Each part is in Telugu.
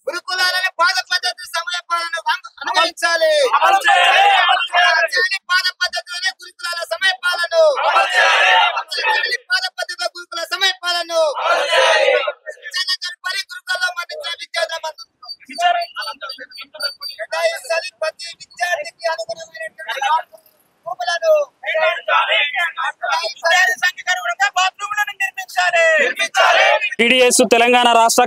గురుకులాలని పాద పద్ధతి సమయ పాలన అనుమతించాలి. పాద పద్ధతిలోనే గురుకులాల సమయ పాలన పాద పద్ధతిలో గురుకుల సమయ పాలన గురుకులలో మరణించిన విద్యార్థుల ప్రతి విద్యార్థికి అనుగుణమైనటువంటి పీడీఎస్ తెలంగాణ రాష్ట్ర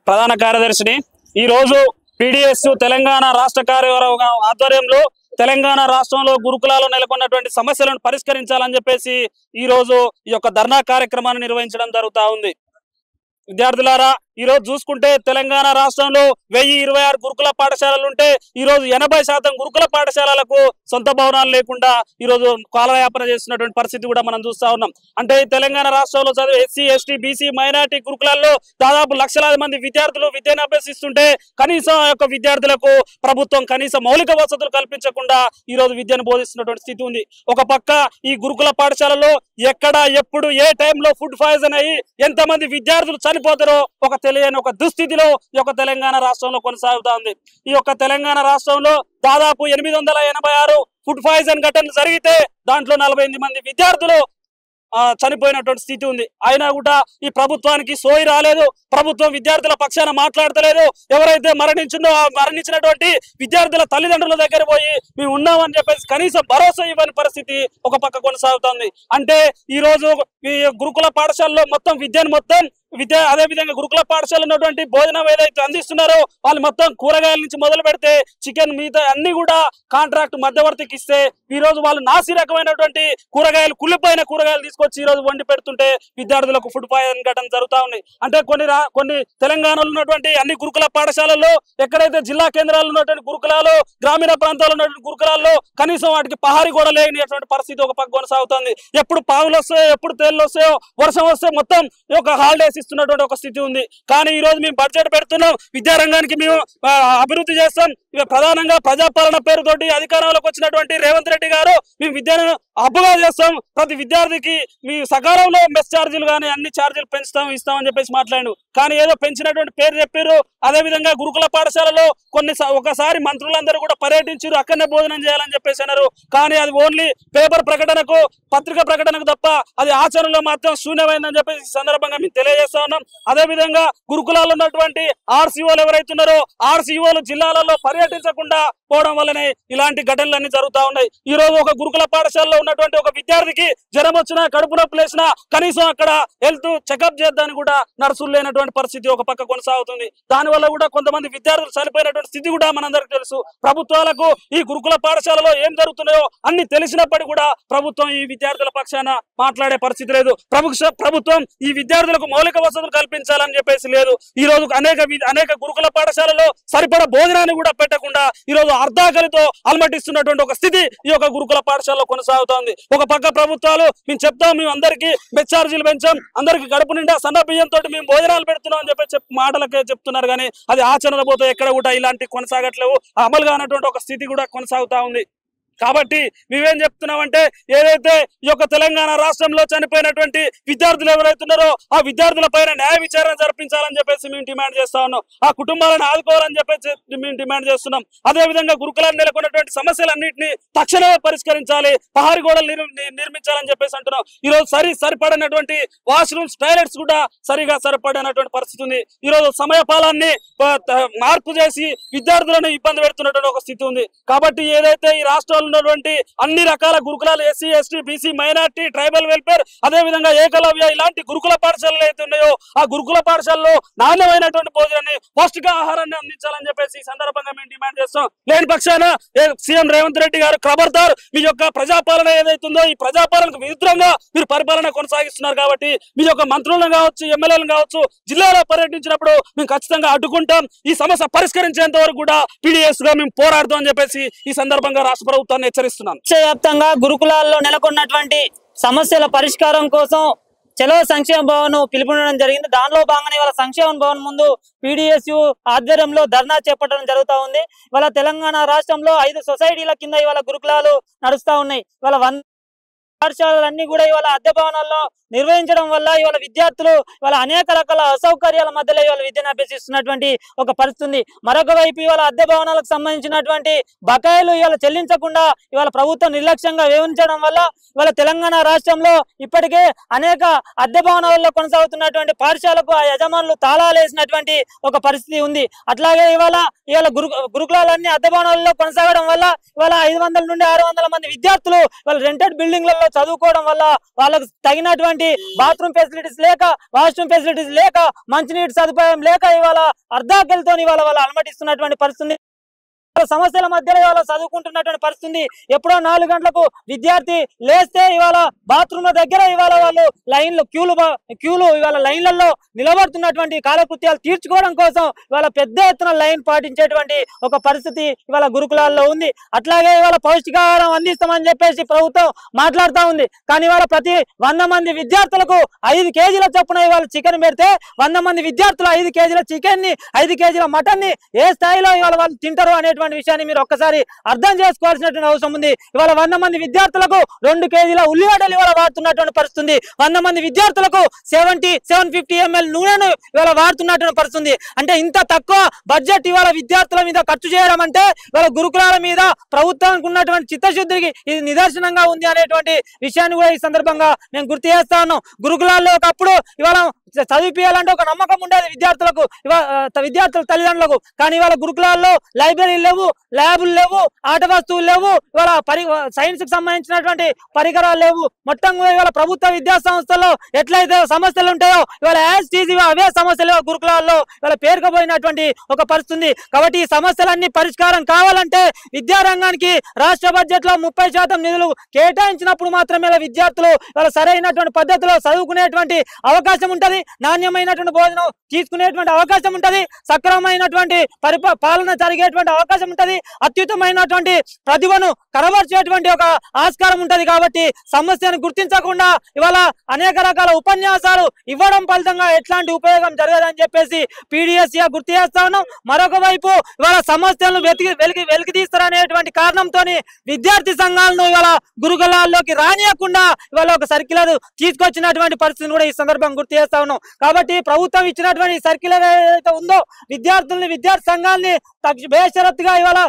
ప్రధాన కార్యదర్శిని ఈ రోజు పీడీఎస్ తెలంగాణ రాష్ట్ర కార్యవర్గం ఆధ్వర్యంలో తెలంగాణ రాష్ట్రంలో గురుకులాల్లో నెలకొన్నటువంటి సమస్యలను పరిష్కరించాలని చెప్పేసి ఈ రోజు ఈ యొక్క ధర్నా కార్యక్రమాన్ని నిర్వహించడం జరుగుతా ఉంది. విద్యార్థులారా, ఈ రోజు చూసుకుంటే తెలంగాణ రాష్ట్రంలో 1026 గురుకుల పాఠశాలలు ఉంటే ఈ రోజు 80% గురుకుల పాఠశాలలకు సొంత భవనాలు లేకుండా ఈ రోజు కాలయాపన చేస్తున్నటువంటి పరిస్థితి కూడా మనం చూస్తా ఉన్నాం. అంటే తెలంగాణ రాష్ట్రంలో చదివే ఎస్సీ ఎస్టీ బీసీ మైనారిటీ గురుకులాల్లో దాదాపు లక్షలాది మంది విద్యార్థులు విద్యను అభ్యసిస్తుంటే కనీసం ఆ యొక్క విద్యార్థులకు ప్రభుత్వం కనీస మౌలిక వసతులు కల్పించకుండా ఈ రోజు విద్యను బోధిస్తున్నటువంటి స్థితి ఉంది. ఒక పక్క ఈ గురుకుల పాఠశాలలో ఎక్కడ ఎప్పుడు ఏ టైంలో ఫుడ్ పాయిజన్ అయ్యి ఎంతమంది విద్యార్థులు చనిపోతారో ఒక తెలియని ఒక దుస్థితిలో ఈ యొక్క తెలంగాణ రాష్ట్రంలో కొనసాగుతా ఉంది. ఈ యొక్క తెలంగాణ రాష్ట్రంలో దాదాపు 886 ఫుడ్ పాయిజన్ ఘటనలు జరిగితే దాంట్లో 48 మంది విద్యార్థులు చనిపోయినటువంటి స్థితి ఉంది. అయినా కూడా ఈ ప్రభుత్వానికి సోయి రాలేదు. ప్రభుత్వం విద్యార్థుల పక్షాన మాట్లాడతలేదు. ఎవరైతే మరణించినటువంటి విద్యార్థుల తల్లిదండ్రుల దగ్గర పోయి మేము ఉన్నామని చెప్పేసి కనీసం భరోసా ఇవ్వని పరిస్థితి ఒక పక్క కొనసాగుతోంది. అంటే ఈ రోజు ఈ గురుకుల పాఠశాలలో అదే విధంగా గురుకుల పాఠశాల ఉన్నటువంటి భోజనం ఏదైతే అందిస్తున్నారో వాళ్ళు మొత్తం కూరగాయల నుంచి మొదలు పెడితే చికెన్ మిగతా అన్ని కూడా కాంట్రాక్ట్ మధ్యవర్తికి ఇస్తే ఈ రోజు వాళ్ళు నాసి రకమైనటువంటి కూరగాయలు కుళ్ళిపోయిన కూరగాయలు తీసుకొచ్చి ఈ రోజు వండి పెడుతుంటే విద్యార్థులకు ఫుడ్ పాయిజన్ ఘటన జరుగుతా ఉన్నాయి. అంటే కొన్ని తెలంగాణలో ఉన్నటువంటి అన్ని గురుకుల పాఠశాలల్లో ఎక్కడైతే జిల్లా కేంద్రాల్లో ఉన్నటువంటి గురుకులాలు గ్రామీణ ప్రాంతాల్లో ఉన్నటువంటి గురుకులాల్లో కనీసం వాటికి పహారీ కూడా లేనిటువంటి పరిస్థితి ఒక పక్క కొనసాగుతుంది. ఎప్పుడు పావులు వస్తాయో ఎప్పుడు తేళ్లు వస్తాయో వర్షం వస్తే మొత్తం ఒక హాలిడేస్ ఇస్తున్నటువంటి ఒక స్థితి ఉంది. కానీ ఈ రోజు మేము బడ్జెట్ పెడుతున్నాం, విద్యారంగానికి మేము అభివృద్ధి చేస్తాం. ప్రధానంగా ప్రజాపాలన పేరుతోటి అధికారంలోకి వచ్చినటువంటి రేవంత్ రెడ్డి గారు మేము విద్యను అబ్బుగా చేస్తాం, ప్రతి విద్యార్థికి మీ సకాలంలో మెస్ ఛార్జీలు కానీ అన్ని ఛార్జీలు ఇస్తామని చెప్పేసి మాట్లాడాను. కానీ ఏదో పెంచినటువంటి పేరు చెప్పారు. అదే విధంగా గురుకుల పాఠశాలలో ఒకసారి మంత్రులందరూ కూడా పర్యటించారు, అక్కడనే భోజనం చేయాలని చెప్పేసి అన్నారు. కానీ అది ఓన్లీ పేపర్ ప్రకటనకు పత్రిక ప్రకటనకు తప్ప అది ఆచరణలో మాత్రం శూన్యమైందని చెప్పేసి సందర్భంగా మేము తెలియజేస్తా ఉన్నాం. అదే విధంగా గురుకులాల్లో ఉన్నటువంటి ఆర్సీఓలు ఎవరైతున్నారో ఆర్సీఓలు జిల్లాలలో పర్యటించకుండా పోవడం వల్లనే ఇలాంటి ఘటనలన్నీ జరుగుతా ఉన్నాయి. ఈ రోజు ఒక గురుకుల పాఠశాలలో ఉన్నటువంటి ఒక విద్యార్థికి జ్వరం వచ్చినా కడుపు నొప్పి లేచినా కనీసం అక్కడ హెల్త్ చెకప్ చేద్దానికి కూడా నర్సులు లేనటువంటి పరిస్థితి ఒక పక్క కొనసాగుతుంది. దానివల్ల కూడా కొంతమంది విద్యార్థులు చనిపోయినటువంటి స్థితి కూడా మనందరికి తెలుసు. ప్రభుత్వాలకు ఈ గురుకుల పాఠశాలలో ఏం జరుగుతున్నాయో అన్ని తెలిసినప్పటికీ కూడా ప్రభుత్వం ఈ విద్యార్థుల పక్షాన మాట్లాడే పరిస్థితి లేదు. ప్రభుత్వం ఈ విద్యార్థులకు మౌలిక వసతులు కల్పించాలని చెప్పేసి లేదు. ఈ రోజు అనేక గురుకుల పాఠశాలలో సరిపడా భోజనాన్ని కూడా పెట్టకుండా ఈ రోజు అర్ధాకలితో అలమటిస్తున్నటువంటి ఒక స్థితి ఈ యొక్క గురుకుల పాఠశాలలో కొనసాగుతోంది. ఒక పక్క ప్రభుత్వాలు మేము చెప్తాం, మేము అందరికీ మెస్ ఛార్జీలు పెంచాం, అందరికి గడుపు నిండా సన్న బియ్యంతో మేము భోజనాలు పెడుతున్నాం అని చెప్పి మాటలకే చెప్తున్నారు. కానీ అది ఆచరణ పోతే ఎక్కడ కూడా ఇలాంటి కొనసాగట్లేవు, అమలు కానటువంటి ఒక స్థితి కూడా కొనసాగుతా ఉంది. కాబట్టి మేమేం చెప్తున్నామంటే ఏదైతే ఈ యొక్క తెలంగాణ రాష్ట్రంలో చనిపోయినటువంటి విద్యార్థులు ఎవరైతున్నారో ఆ విద్యార్థుల పైన న్యాయ విచారణ జరిపించాలని చెప్పేసి మేము డిమాండ్ చేస్తా ఉన్నాం. ఆ కుటుంబాలను ఆదుకోవాలని చెప్పేసి మేము డిమాండ్ చేస్తున్నాం. అదే విధంగా గురుకులాలు నెలకొన్నటువంటి సమస్యలన్నింటినీ తక్షణమే పరిష్కరించాలి, పహారీ గోడలు నిర్మించాలని చెప్పేసి అంటున్నాం. ఈ రోజు సరిపడినటువంటి వాష్రూమ్స్ టాయిలెట్స్ కూడా సరిగా సరిపడినటువంటి పరిస్థితి ఉంది. ఈ రోజు సమయ పాలనని మార్పు చేసి విద్యార్థులను ఇబ్బంది పెడుతున్నటువంటి ఒక స్థితి ఉంది. కాబట్టి ఏదైతే ఈ రాష్ట్రంలో ఉన్నటువంటి అన్ని రకాల గురుకులాలు SC ST BC minority tribal welfare అదే విధంగా ఏకలవ్య ఇలాంటి గురుకుల పాఠశాలలు అయితే ఉన్నాయో ఆ గురుకుల పాఠశాలలో నాణ్యమైనటువంటి భోజనాన్ని పౌష్టికాహారాన్ని అందించాలని చెప్పేసి ఈ సందర్భంగా మేము డిమాండ్ చేస్తాం. లేని పక్షాన సీఎం రేవంత్ రెడ్డి గారు ఖబర్దార్, మీ యొక్క ప్రజాపాలన ఏదైతుందో ఈ ప్రజాపాలనకు విరుద్ధంగా మీరు పరిపాలన కొనసాగిస్తున్నారు కాబట్టి మీ యొక్క మంత్రులను కావచ్చు ఎమ్మెల్యేలను కావచ్చు జిల్లాలో పర్యటించినప్పుడు మేము ఖచ్చితంగా అడ్డుకుంటాం. ఈ సమస్య పరిష్కరించేంత వరకు కూడా పీడీఎస్ గా మేము పోరాడుతాం అని చెప్పేసి ఈ సందర్భంగా రాష్ట్ర ప్రభుత్వాన్ని హెచ్చరిస్తున్నాం. దేశవ్యాప్తంగా గురుకులాల్లో నెలకొన్నటువంటి సమస్యల పరిష్కారం కోసం చలో సంక్షేమ భవన్ పిలుపునడం జరిగింది. దానిలో భాగంగా ఇవాళ సంక్షేమ భవన్ ముందు పీడీఎస్యు ఆధ్వర్యంలో ధర్నా చేపట్టడం జరుగుతూ ఉంది. ఇవాళ తెలంగాణ రాష్ట్రంలో 5 సొసైటీల కింద ఇవాళ గురుకులాలు నడుస్తా ఉన్నాయి. ఇవాళ 100 పాఠశాలలన్నీ కూడా ఇవాళ అద్దె భవనాల్లో నిర్వహించడం వల్ల ఇవాళ విద్యార్థులు ఇవాళ అనేక రకాల అసౌకర్యాల మధ్యలో ఇవాళ విద్యను అభ్యసిస్తున్నటువంటి ఒక పరిస్థితి. మరొక వైపు ఇవాళ అద్దె భవనాలకు సంబంధించినటువంటి బకాయిలు ఇవాళ చెల్లించకుండా ఇవాళ ప్రభుత్వం నిర్లక్ష్యంగా వ్యవహరించడం వల్ల ఇవాళ తెలంగాణ రాష్ట్రంలో ఇప్పటికే అనేక అద్దె భవనాలలో కొనసాగుతున్నటువంటి పాఠశాలకు ఆ యజమానులు తాళాలు వేసినటువంటి ఒక పరిస్థితి ఉంది. అట్లాగే ఇవాళ గురుకులాలన్నీ అద్దె భవనాలలో కొనసాగడం వల్ల ఇవాళ 500 నుండి 600 మంది విద్యార్థులు ఇవాళ రెంటెడ్ బిల్డింగ్లలో చదువుకోవడం వల్ల వాళ్ళకు తగినటువంటి బాత్రూమ్ ఫెసిలిటీస్ లేక, వాష్రూమ్ ఫెసిలిటీస్ లేక, మంచినీటి సదుపాయం లేక ఇవాళ అర్ధాకలతో ఇవాళ వాళ్ళు అలమటిస్తున్నటువంటి పరిస్థితి. సమస్యల మధ్యలో ఇవాళ చదువుకుంటున్నటువంటి పరిస్థితి. ఎప్పుడో 4 గంటలకు విద్యార్థి లేస్తే ఇవాళ బాత్రూమ్ల దగ్గర ఇవాళ వాళ్ళు క్యూలు ఇవాళ లైన్లలో నిలబడుతున్నటువంటి కాలకృత్యాలు తీర్చుకోవడం కోసం ఇవాళ పెద్ద ఎత్తున లైన్ పాటించేటువంటి ఒక పరిస్థితి ఇవాళ గురుకులాల్లో ఉంది. అట్లాగే ఇవాళ పౌష్టికాహారం అందిస్తామని చెప్పేసి ప్రభుత్వం మాట్లాడుతూ ఉంది. కానీ ఇవాళ ప్రతి 100 మంది విద్యార్థులకు 5 కేజీల చొప్పున ఇవాళ చికెన్ పెడితే 100 మంది విద్యార్థులు 5 కేజీల చికెన్ ని 5 కేజీల మటన్ ని ఏ స్థాయిలో ఇవాళ వాళ్ళు తింటారు అనేటువంటి విషయాన్ని మీరు ఒక్కసారి అర్థం చేసుకోవాల్సినటువంటి అవసరం ఉంది. ఇవాళ 100 మంది విద్యార్థులకు 2 కేజీల ఉల్లిగడ్డలు ఇవాళ వాడుతున్నటువంటి పరిస్థితి. 100 మంది విద్యార్థులకు 750 ml నూనెను ఇవాళ వాడుతున్నటువంటి పరిస్థితి. అంటే ఇంత తక్కువ బడ్జెట్ ఇవాళ విద్యార్థుల మీద ఖర్చు చేయడం అంటే ఇవాళ గురుకులాల మీద ప్రభుత్వానికి ఉన్నటువంటి చిత్తశుద్ధికి ఇది నిదర్శనంగా ఉంది అనేటువంటి విషయాన్ని కూడా ఈ సందర్భంగా నేను గుర్తు చేస్తా ఉన్నాం. గురుకులాల్లో ఒకప్పుడు ఇవాళ చదివిపియాలంటే ఒక నమ్మకం ఉండేది విద్యార్థులకు, విద్యార్థుల తల్లిదండ్రులకు. కానీ ఇవాళ గురుకులాల్లో లైబ్రరీలు లేవు, ల్యాబులు లేవు, ఆట వస్తువులు లేవు, ఇవాళ సైన్స్ కి సంబంధించినటువంటి పరికరాలు లేవు. మొత్తం ఇవాళ ప్రభుత్వ విద్యా సంస్థల్లో ఎట్లయితే సమస్యలు ఉంటాయో ఇవాళ అవే సమస్యలు గురుకులాల్లో ఇవాళ పేరుకుపోయినటువంటి ఒక పరిస్థితి. కాబట్టి ఈ సమస్యలన్నీ పరిష్కారం కావాలంటే విద్యారంగానికి రాష్ట్ర బడ్జెట్ లో 30% నిధులు కేటాయించినప్పుడు మాత్రమే విద్యార్థులు ఇవాళ సరైనటువంటి పద్ధతిలో చదువుకునేటువంటి అవకాశం ఉంటది, నాణ్యమైనటువంటి భోజనం తీసుకునేటువంటి అవకాశం ఉంటది, సక్రమమైనటువంటి పాలన జరిగేటువంటి అవకాశం ఉంటది, అత్యుత్తమైనటువంటి ప్రతిభను కనబర్చేటువంటి ఒక ఆస్కారం ఉంటది. కాబట్టి సమస్యను గుర్తించకుండా ఇవాళ అనేక రకాల ఉపన్యాసాలు ఇవ్వడం ఫలితంగా ఎట్లాంటి ఉపయోగం జరగదని చెప్పేసి పీడీఎస్ గుర్తు చేస్తా ఉన్నాం. మరొక వైపు ఇవాళ సమస్యలను వెలికి తీస్తారనేటువంటి కారణంతో విద్యార్థి సంఘాలను ఇవాళ గురుకులాల్లోకి రానియకుండా ఇవాళ ఒక సర్క్యులర్ తీసుకొచ్చినటువంటి పరిస్థితిని కూడా ఈ సందర్భంగా గుర్తు చేస్తా ఉన్నాం. కాబట్టి ప్రభుత్వం ఇచ్చినటువంటి సర్క్యులర్ ఏదైతే ఉందో విద్యార్థి సంఘాలని బేషరత్తుగా ఇవాళ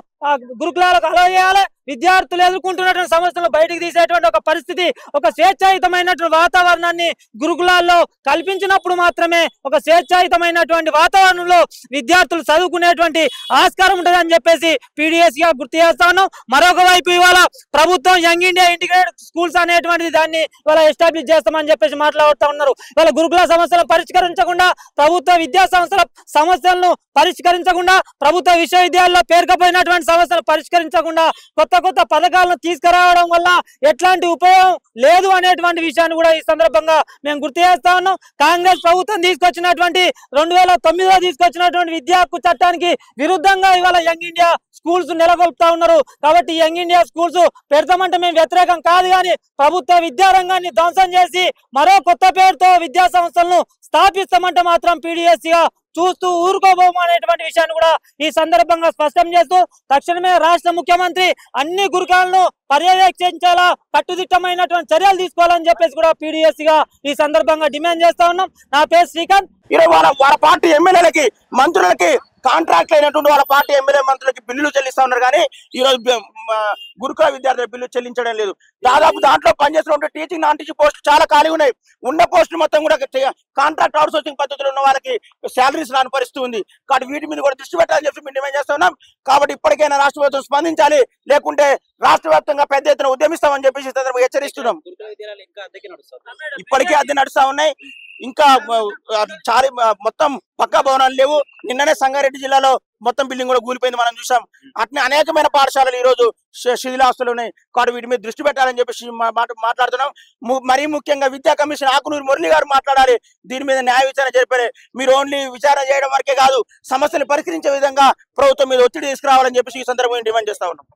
గురుకులాలకు అలౌ చేయాలి. విద్యార్థులు ఎదుర్కొంటున్నటువంటి సమస్యలను బయటికి తీసేటువంటి ఒక పరిస్థితి, ఒక స్వేచ్ఛాయుతమైనటువంటి వాతావరణాన్ని గురుకులాల్లో కల్పించినప్పుడు మాత్రమే ఒక స్వేచ్ఛాయుతమైనటువంటి వాతావరణంలో విద్యార్థులు చదువుకునేటువంటి ఆస్కారం ఉంటుంది అని చెప్పేసి పీడీఎస్ గా గుర్తు చేస్తా ఉన్నాం. మరొక వైపు ఇవాళ ప్రభుత్వం యంగ్ ఇండియా ఇంటిగ్రేటెడ్ స్కూల్స్ అనేటువంటిది దాన్ని ఇవాళ ఎస్టాబ్లిష్ చేస్తామని చెప్పేసి మాట్లాడుతూ ఉన్నారు. ఇవాళ గురుకుల సమస్యలను పరిష్కరించకుండా, ప్రభుత్వ విద్యా సంస్థల సమస్యలను పరిష్కరించకుండా, ప్రభుత్వ విశ్వవిద్యాలయాల్లో పేరుకపోయినటువంటి సమస్యలు పరిష్కరించకుండా కొత్త పథకాలను తీసుకురావడం వల్ల ఎట్లాంటి ఉపయోగం లేదు అనేటువంటి విషయాన్ని కూడా ఈ సందర్భంగా మేము గుర్తు చేస్తా ఉన్నాం. కాంగ్రెస్ ప్రభుత్వం తీసుకొచ్చినటువంటి 2009లో తీసుకొచ్చినటువంటి విద్యా హక్కు చట్టానికి విరుద్ధంగా ఇవాళ యంగ్ ఇండియా స్కూల్స్ నెలకొల్పుతా ఉన్నారు. కాబట్టి యంగ్ ఇండియా స్కూల్స్ పెడతామంటే మేము వ్యతిరేకం కాదు, కానీ ప్రభుత్వ విద్యారంగాన్ని ధ్వంసం చేసి మరో కొత్త పేరుతో విద్యా సంస్థలను స్థాపిస్తామంటే మాత్రం పీడీఎస్ గా చూస్తూ ఊరుకోబోము అనేటువంటి విషయాన్ని కూడా ఈ సందర్భంగా స్పష్టం చేస్తూ తక్షణమే రాష్ట్ర ముఖ్యమంత్రి అన్ని గురుకులాలను పర్యవేక్షించేలా కట్టుదిట్టమైనటువంటి చర్యలు తీసుకోవాలని చెప్పేసి కూడా పీడీఎస్ గా ఈ సందర్భంగా డిమాండ్ చేస్తా ఉన్నాం. నా పేరు శ్రీకాంత్. వాళ్ళ పార్టీ ఎమ్మెల్యేలకి, మంత్రులకి కాంట్రాక్ట్ అయినటువంటి వాళ్ళ పార్టీ ఎమ్మెల్యే మంత్రులకి బిల్లులు చెల్లిస్తా ఉన్నారు కానీ ఈ రోజు గురుకుల విద్యార్థుల బిల్లు చెల్లించడం లేదు. దాదాపు దాంట్లో పనిచేస్తున్న టీచింగ్ నాన్ టీచింగ్ పోస్టులు చాలా ఖాళీ ఉన్నాయి. ఉన్న పోస్టులు మొత్తం కూడా కాంట్రాక్ట్ అవుట్ సోర్సింగ్ పద్ధతిలో ఉన్న వాళ్ళకి శాలరీస్ రాని పరిస్థితి ఉంది. కాబట్టి వీటి మీద కూడా దృష్టి పెట్టాలని చెప్పి మేము డిమాండ్ చేస్తున్నాం. కాబట్టి ఇప్పటికైనా రాష్ట్ర ప్రభుత్వం స్పందించాలి, లేకుంటే రాష్ట్ర వ్యాప్తంగా పెద్ద ఎత్తున ఉద్యమిస్తామని చెప్పేసి హెచ్చరిస్తున్నాం. ఇప్పటికే అద్దె నడుస్తా ఉన్నాయి. ఇంకా చారి మొత్తం పక్కా భవనాలు లేవు. నిన్ననే సంగారెడ్డి జిల్లాలో మొత్తం బిల్డింగ్ కూడా కూలిపోయింది, మనం చూసాం. అట్నే అనేకమైన పాఠశాలలు ఈ రోజు శిథిలాస్తులు ఉన్నాయి. కాబట్టి వీటి మీద దృష్టి పెట్టాలని చెప్పేసి మాట్లాడుతున్నాం. మరీ ముఖ్యంగా విద్యా కమిషన్ ఆకునూరు మురళి గారు మాట్లాడాలి, దీని మీద న్యాయ విచారణ జరిపారు. మీరు ఓన్లీ విచారణ చేయడం వరకే కాదు, సమస్యలు పరిష్కరించే విధంగా ప్రభుత్వం మీద ఒత్తిడి తీసుకురావాలని చెప్పేసి ఈ సందర్భంగా డిమాండ్ చేస్తా ఉన్నాం.